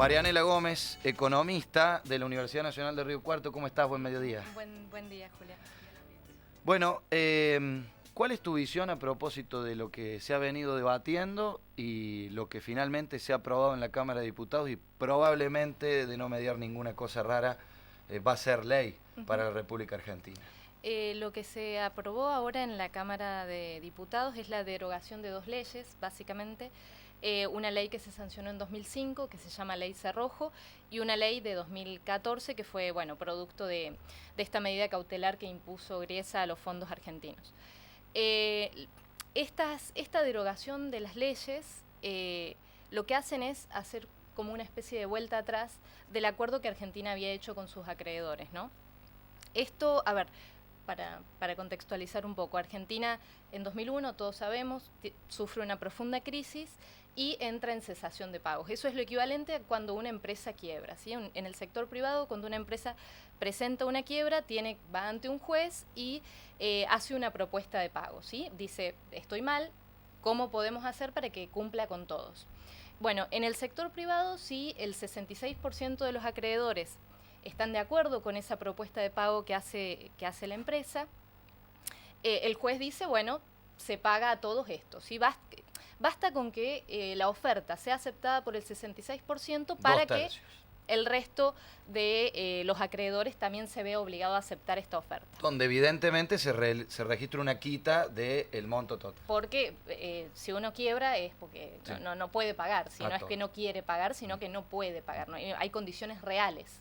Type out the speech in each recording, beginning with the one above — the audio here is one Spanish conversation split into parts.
Marianela Gómez, economista de la Universidad Nacional de Río Cuarto. ¿Cómo estás? Buen mediodía. Buen día, Julián. Bueno, ¿cuál es tu visión a propósito de lo que se ha venido debatiendo y lo que finalmente se ha aprobado en la Cámara de Diputados y probablemente, de no mediar ninguna cosa rara, va a ser ley para la República Argentina? Lo que se aprobó ahora en la Cámara de Diputados es la derogación de dos leyes, básicamente. Una ley que se sancionó en 2005, que se llama Ley Cerrojo, y una ley de 2014, que fue, bueno, producto de esta medida cautelar que impuso Griesa a los fondos argentinos. Esta derogación de las leyes lo que hacen es hacer como una especie de vuelta atrás del acuerdo que Argentina había hecho con sus acreedores, ¿no? Esto, a ver, para contextualizar un poco, Argentina en 2001, todos sabemos, sufre una profunda crisis y entra en cesación de pagos. Eso es lo equivalente a cuando una empresa quiebra, ¿sí? En el sector privado, cuando una empresa presenta una quiebra, va ante un juez y hace una propuesta de pago, ¿sí? Dice, estoy mal, ¿cómo podemos hacer para que cumpla con todos? Bueno, en el sector privado, sí, el 66% de los acreedores están de acuerdo con esa propuesta de pago que hace la empresa, el juez dice, bueno, se paga a todos estos, ¿sí? Basta con que la oferta sea aceptada por el 66% para que el resto de los acreedores también se vea obligado a aceptar esta oferta. Donde evidentemente se registra una quita del monto total. Porque si uno quiebra es porque sí, no puede pagar, si no es que no quiere pagar, sino que no puede pagar, ¿no? Hay condiciones reales.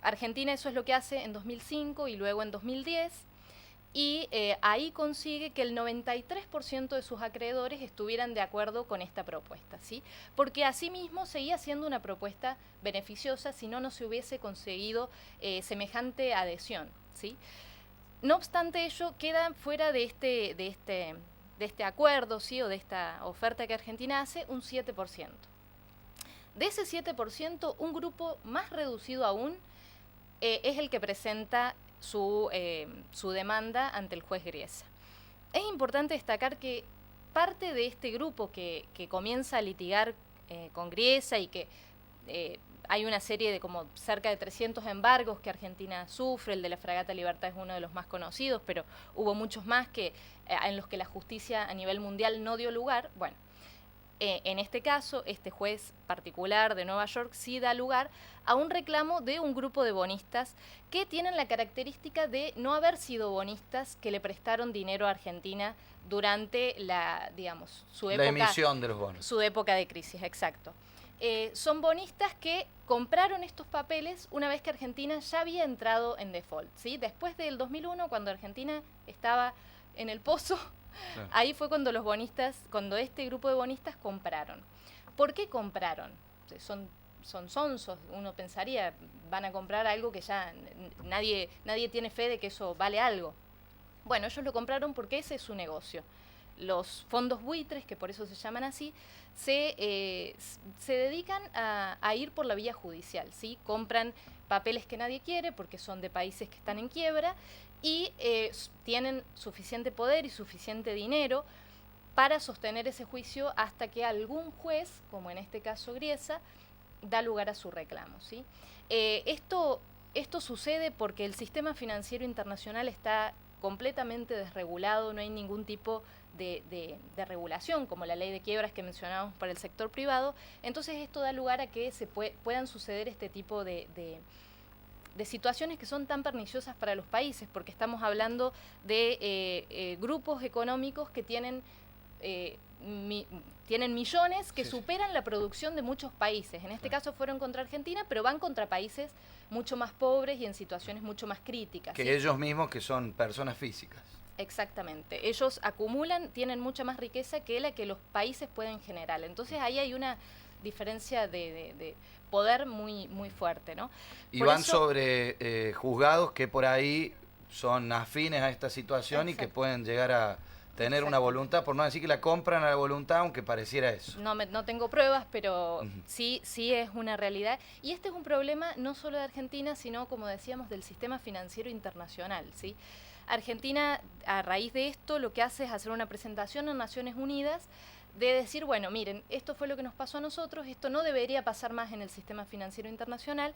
Argentina eso es lo que hace en 2005 y luego en 2010, y ahí consigue que el 93% de sus acreedores estuvieran de acuerdo con esta propuesta, ¿sí? Porque asimismo seguía siendo una propuesta beneficiosa, si no se hubiese conseguido semejante adhesión, ¿sí? No obstante ello, queda fuera de este acuerdo, ¿sí? O de esta oferta que Argentina hace, un 7%. De ese 7%, un grupo más reducido aún es el que presenta su demanda ante el juez Griesa. Es importante destacar que parte de este grupo que comienza a litigar con Griesa y que hay una serie de como cerca de 300 embargos que Argentina sufre, el de la Fragata Libertad es uno de los más conocidos, pero hubo muchos más en los que la justicia a nivel mundial no dio lugar. Bueno, en este caso, este juez particular de Nueva York sí da lugar a un reclamo de un grupo de bonistas que tienen la característica de no haber sido bonistas que le prestaron dinero a Argentina durante su época, la emisión de los bonos. Su época de crisis, exacto. Son bonistas que compraron estos papeles una vez que Argentina ya había entrado en default, ¿sí? Después del 2001, cuando Argentina estaba en el pozo, claro. Ahí fue cuando cuando este grupo de bonistas compraron. ¿Por qué compraron? Son sonsos, uno pensaría, van a comprar algo que ya nadie tiene fe de que eso vale algo. Bueno, ellos lo compraron porque ese es su negocio. Los fondos buitres, que por eso se llaman así, se dedican a ir por la vía judicial, ¿sí? Compran papeles que nadie quiere porque son de países que están en quiebra y tienen suficiente poder y suficiente dinero para sostener ese juicio hasta que algún juez, como en este caso Griesa, da lugar a su reclamo, ¿sí? Esto sucede porque el sistema financiero internacional está completamente desregulado, no hay ningún tipo de regulación, como la ley de quiebras que mencionábamos para el sector privado. Entonces esto da lugar a que puedan suceder este tipo de situaciones que son tan perniciosas para los países, porque estamos hablando de grupos económicos que tienen millones que superan la producción de muchos países. En este caso fueron contra Argentina, pero van contra países mucho más pobres y en situaciones mucho más críticas. Que ¿sí? Ellos mismos que son personas físicas. Exactamente. Ellos acumulan, tienen mucha más riqueza que la que los países pueden generar. Entonces ahí hay una diferencia de poder muy, muy fuerte, ¿no? Y van sobre juzgados que por ahí son afines a esta situación. Exacto. Y que pueden llegar a tener una voluntad, por no decir que la compran a la voluntad, aunque pareciera eso. No tengo pruebas, pero sí es una realidad. Y este es un problema no solo de Argentina, sino, como decíamos, del sistema financiero internacional, ¿sí? Argentina, a raíz de esto, lo que hace es hacer una presentación en Naciones Unidas de decir, bueno, miren, esto fue lo que nos pasó a nosotros, esto no debería pasar más en el sistema financiero internacional.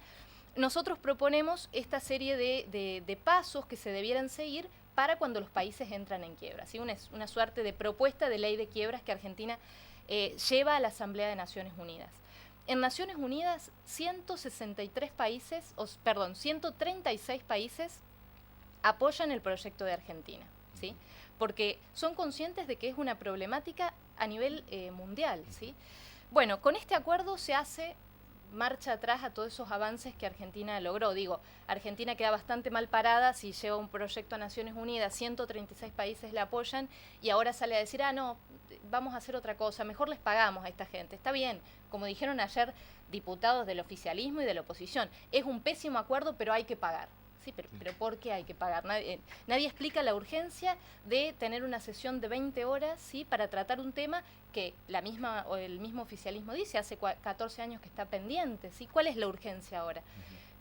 Nosotros proponemos esta serie de pasos que se debieran seguir para cuando los países entran en quiebra, ¿sí? Una suerte de propuesta de ley de quiebras que Argentina lleva a la Asamblea de Naciones Unidas. En Naciones Unidas, 136 países apoyan el proyecto de Argentina, ¿sí? Porque son conscientes de que es una problemática a nivel mundial, ¿sí? Bueno, con este acuerdo se hace marcha atrás a todos esos avances que Argentina logró. Digo, Argentina queda bastante mal parada si lleva un proyecto a Naciones Unidas, 136 países le apoyan y ahora sale a decir, no, vamos a hacer otra cosa, mejor les pagamos a esta gente. Está bien, como dijeron ayer diputados del oficialismo y de la oposición, es un pésimo acuerdo, pero hay que pagar. Sí, pero ¿por qué hay que pagar? Nadie explica la urgencia de tener una sesión de 20 horas, ¿sí?, para tratar un tema que el mismo oficialismo dice, hace 14 años que está pendiente, ¿sí? ¿Cuál es la urgencia ahora?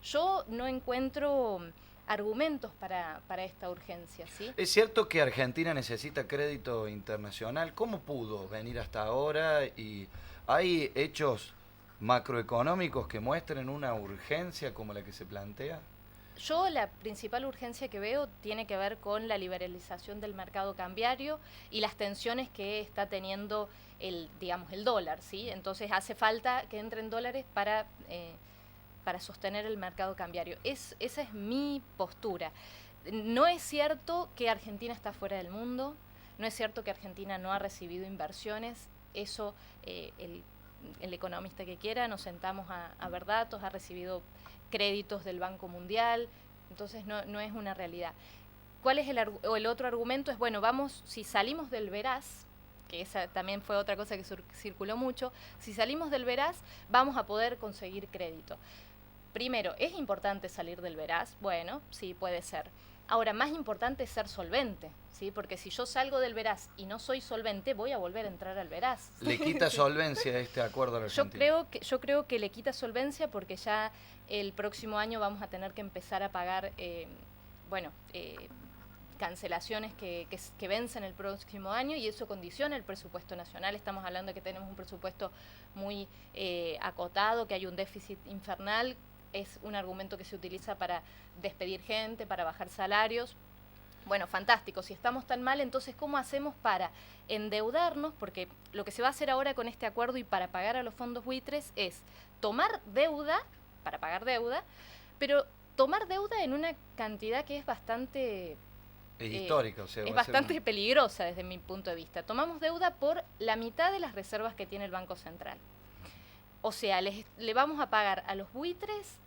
Yo no encuentro argumentos para esta urgencia, ¿sí? Es cierto que Argentina necesita crédito internacional. ¿Cómo pudo venir hasta ahora? ¿Y hay hechos macroeconómicos que muestren una urgencia como la que se plantea? Yo la principal urgencia que veo tiene que ver con la liberalización del mercado cambiario y las tensiones que está teniendo el dólar, ¿sí? Entonces hace falta que entren dólares para sostener el mercado cambiario. Esa es mi postura. No es cierto que Argentina está fuera del mundo, no es cierto que Argentina no ha recibido inversiones, eso el economista que quiera, nos sentamos a ver datos, ha recibido créditos del Banco Mundial, entonces no es una realidad. ¿Cuál es el otro argumento? Es, bueno, si salimos del veraz, que esa también fue otra cosa que circuló mucho, si salimos del veraz vamos a poder conseguir crédito. Primero, ¿es importante salir del veraz? Bueno, sí, puede ser. Ahora, más importante es ser solvente, ¿sí? Porque si yo salgo del veraz y no soy solvente, voy a volver a entrar al veraz. ¿Le quita solvencia este acuerdo a la Argentina? Yo creo que le quita solvencia porque ya el próximo año vamos a tener que empezar a pagar, cancelaciones que vencen el próximo año y eso condiciona el presupuesto nacional. Estamos hablando de que tenemos un presupuesto muy acotado, que hay un déficit infernal. Es un argumento que se utiliza para despedir gente, para bajar salarios. Bueno, fantástico. Si estamos tan mal, entonces, ¿cómo hacemos para endeudarnos? Porque lo que se va a hacer ahora con este acuerdo y para pagar a los fondos buitres es tomar deuda, para pagar deuda, pero tomar deuda en una cantidad que es bastante... histórica, o sea, es bastante peligrosa desde mi punto de vista. Tomamos deuda por la mitad de las reservas que tiene el Banco Central. O sea, le vamos a pagar a los buitres,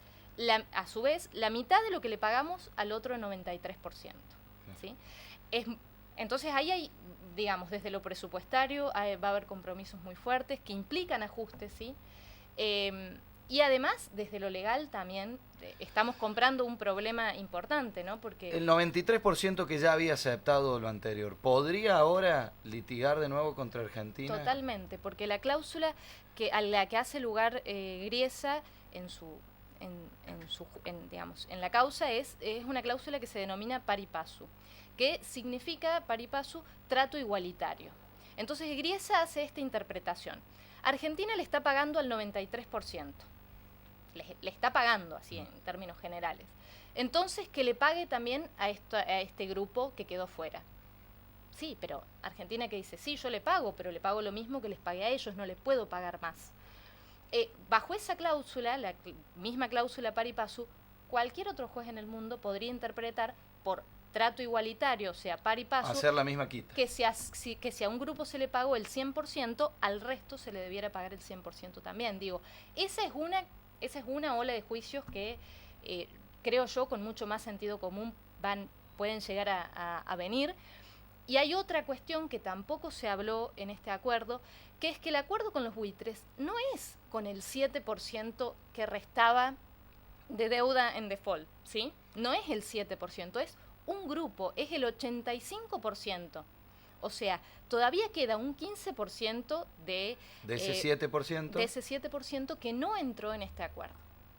a su vez, la mitad de lo que le pagamos al otro 93%. ¿Sí? Entonces ahí hay, digamos, desde lo presupuestario va a haber compromisos muy fuertes que implican ajustes, ¿sí? Y además, desde lo legal también estamos comprando un problema importante, ¿no? Porque el 93% que ya había aceptado lo anterior, ¿podría ahora litigar de nuevo contra Argentina? Totalmente, porque la cláusula a la que hace lugar Griesa en la causa es una cláusula que se denomina pari passu, que significa pari passu trato igualitario. Entonces Griesa hace esta interpretación. Argentina le está pagando al 93%. Le está pagando, así en términos generales. Entonces, que le pague también a este grupo que quedó fuera. Sí, pero Argentina que dice, sí, yo le pago, pero le pago lo mismo que les pagué a ellos, no les puedo pagar más. Bajo esa cláusula, la misma cláusula pari passu, cualquier otro juez en el mundo podría interpretar por trato igualitario, o sea, pari passu, hacer la misma quita. Que si a un grupo se le pagó el 100%, al resto se le debiera pagar el 100% también. Digo, esa es una ola de juicios que creo yo con mucho más sentido común pueden llegar a venir. Y hay otra cuestión que tampoco se habló en este acuerdo, que es que el acuerdo con los buitres no es con el 7% que restaba de deuda en default, ¿sí? No es el 7%, es un grupo, es el 85%. O sea, todavía queda un 15% de ese 7%. De ese 7% que no entró en este acuerdo,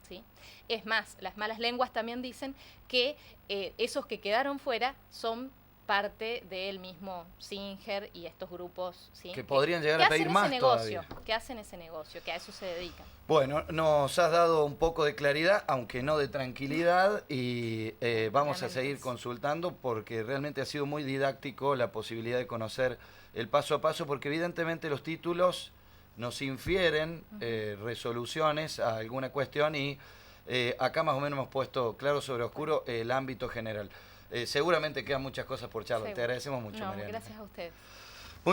¿sí? Es más, las malas lenguas también dicen que esos que quedaron fuera son parte del mismo Singer y estos grupos, ¿sí? Que podrían llegar a pedir más todavía. Que hacen ese negocio, que a eso se dedican. Bueno, nos has dado un poco de claridad, aunque no de tranquilidad, y vamos a seguir consultando porque realmente ha sido muy didáctico la posibilidad de conocer el paso a paso, porque evidentemente los títulos nos infieren resoluciones a alguna cuestión y acá más o menos hemos puesto claro sobre oscuro el ámbito general. Seguramente quedan muchas cosas por charla. Te agradecemos mucho, Mariana. Gracias a usted.